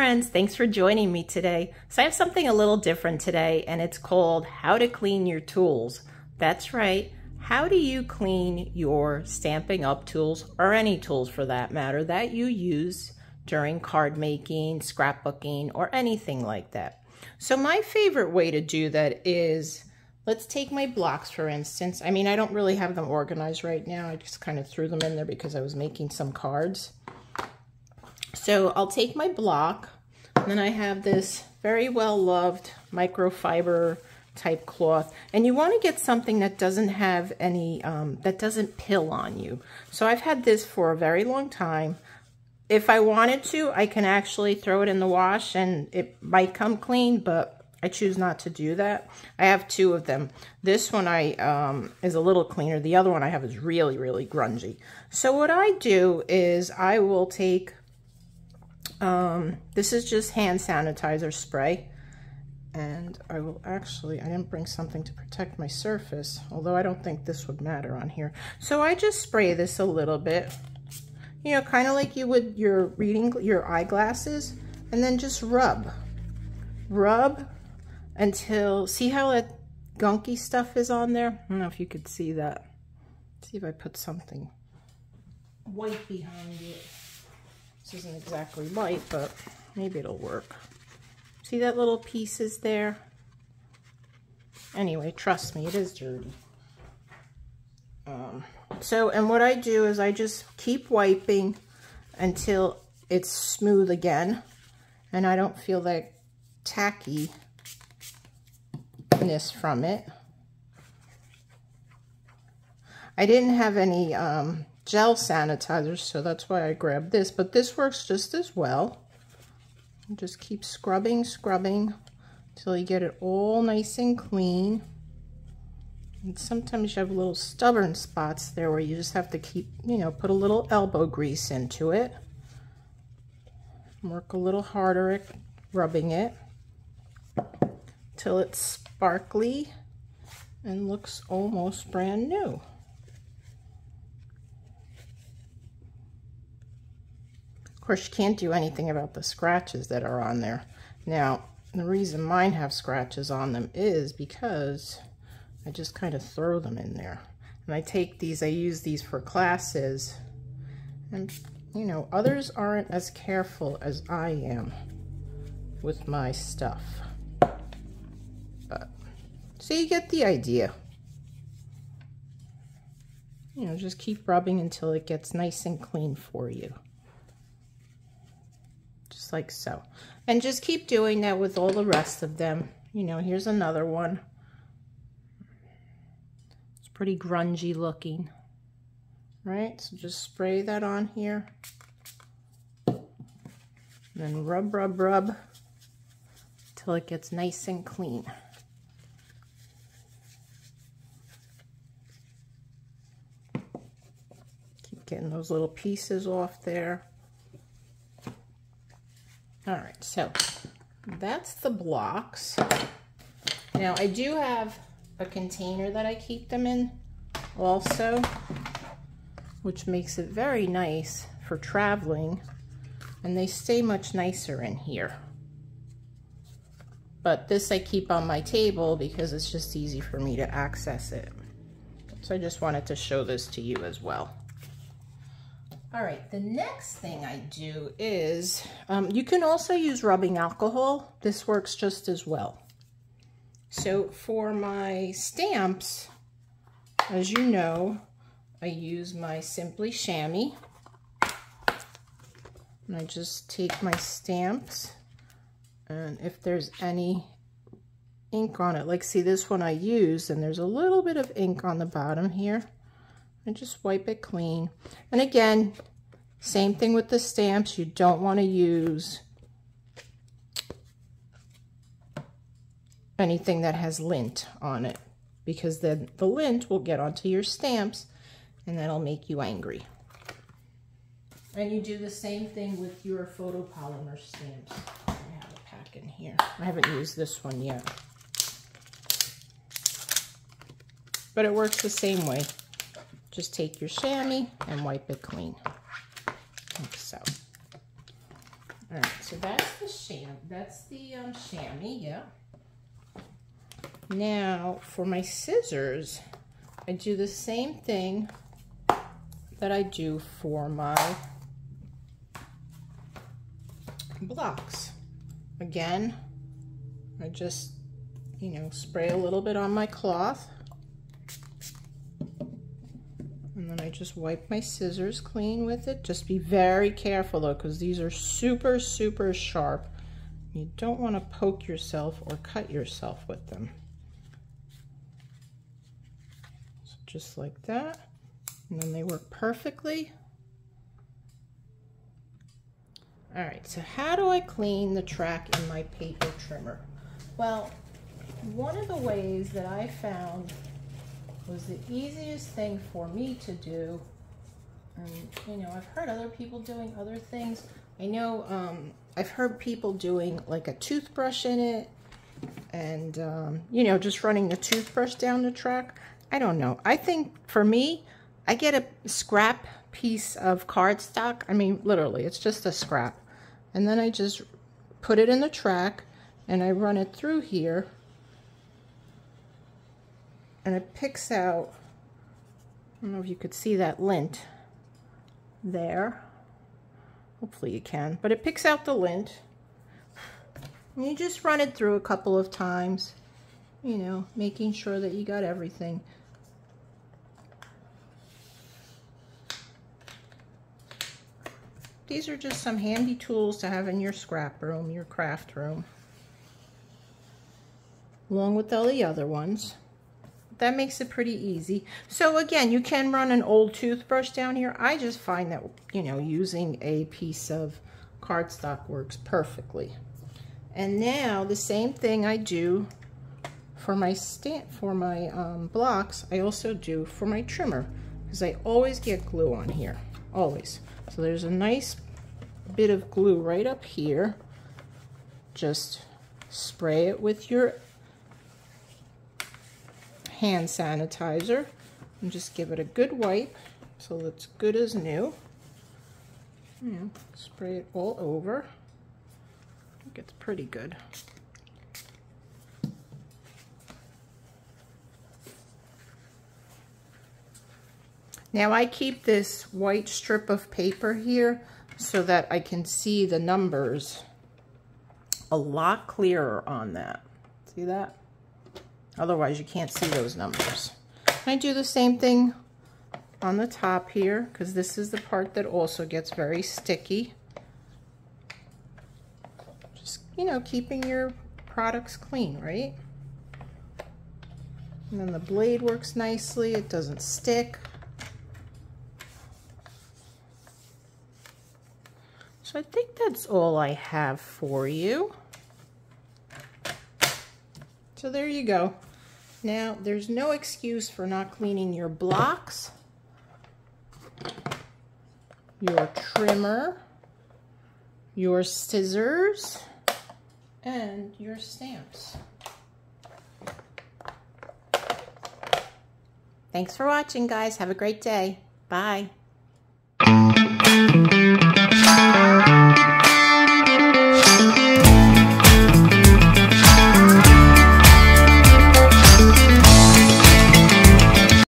friends, thanks for joining me today. So I have something a little different today, and it's called How to Clean Your Tools. That's right, how do you clean your Stampin' Up tools, or any tools for that matter, that you use during card making, scrapbooking, or anything like that. So my favorite way to do that is, let's take my blocks for instance. I mean, I don't really have them organized right now. I just kind of threw them in there because I was making some cards. So I'll take my block, and then I have this very well loved microfiber type cloth, and you want to get something that doesn't have any, that doesn't pill on you. So I've had this for a very long time. If I wanted to, I can actually throw it in the wash and it might come clean, but I choose not to do that. I have two of them. This one is a little cleaner. The other one I have is really, really grungy. So what I do is I will take, this is just hand sanitizer spray. And I will actually, I didn't bring something to protect my surface, although I don't think this would matter on here. So I just spray this a little bit, you know, kind of like you would your eyeglasses, and then just rub until, see how that gunky stuff is on there? I don't know if you could see that. Let's see if I put something white behind it. This isn't exactly white, but maybe it'll work. See that little pieces there? Anyway, trust me, it is dirty. And what I do is I just keep wiping until it's smooth again, and I don't feel that tackiness from it. I didn't have any gel sanitizers, so that's why I grabbed this, but this works just as well. Just keep scrubbing until you get it all nice and clean. And sometimes you have little stubborn spots there where you just have to keep, you know, put a little elbow grease into it. Work a little harder at rubbing it till it's sparkly and looks almost brand new. Of course, you can't do anything about the scratches that are on there. Now, the reason mine have scratches on them is because I just kind of throw them in there. And I take these, I use these for classes. And, you know, others aren't as careful as I am with my stuff. But, so you get the idea. You know, just keep rubbing until it gets nice and clean for you. Just like so. And just keep doing that with all the rest of them. You know, here's another one. It's pretty grungy looking. Right? So just spray that on here. And then rub till it gets nice and clean. Keep getting those little pieces off there. All right, so that's the blocks. Now I do have a container that I keep them in also, which makes it very nice for traveling, and they stay much nicer in here. But this I keep on my table because it's just easy for me to access it. So I just wanted to show this to you as well. All right, the next thing I do is, you can also use rubbing alcohol. This works just as well. So for my stamps, as you know, I use my Simply Chamois. And I just take my stamps, and if there's any ink on it, like see this one I used, and there's a little bit of ink on the bottom here. And just wipe it clean. And again, same thing with the stamps. You don't want to use anything that has lint on it, because then the lint will get onto your stamps and that'll make you angry. And you do the same thing with your photopolymer stamps. I have a pack in here. I haven't used this one yet. But it works the same way. Just take your chamois and wipe it clean, like so. All right, so that's the chamois, yeah. Now for my scissors, I do the same thing that I do for my blocks. Again, I just, you know, spray a little bit on my cloth. And then I just wipe my scissors clean with it. Just be very careful though, because these are super, super sharp. You don't want to poke yourself or cut yourself with them. So just like that. And then they work perfectly. All right, so how do I clean the track in my paper trimmer? Well, one of the ways that I found was the easiest thing for me to do, and you know, I've heard other people doing other things. I know I've heard people doing like a toothbrush in it, and you know, just running the toothbrush down the track. I don't know. I think for me, I get a scrap piece of cardstock. I mean, literally, it's just a scrap. And then I just put it in the track and I run it through here. And it picks out, I don't know if you could see that lint there. Hopefully you can. But it picks out the lint. And you just run it through a couple of times, you know, making sure that you got everything. These are just some handy tools to have in your scrap room, your craft room, along with all the other ones. That makes it pretty easy. So again, you can run an old toothbrush down here. I just find that, you know, using a piece of cardstock works perfectly. And now the same thing I do for my blocks, I also do for my trimmer, because I always get glue on here, always. So there's a nice bit of glue right up here. Just spray it with your hand sanitizer and just give it a good wipe so it's good as new. You know, spray it all over. I think it's pretty good. Now I keep this white strip of paper here so that I can see the numbers a lot clearer on that. See that? Otherwise you can't see those numbers. I do the same thing on the top here, because this is the part that also gets very sticky. Just, you know, keeping your products clean, right? And then the blade works nicely, it doesn't stick. So I think that's all I have for you. So there you go. Now, there's no excuse for not cleaning your blocks, your trimmer, your scissors, and your stamps. Thanks for watching, guys. Have a great day. Bye.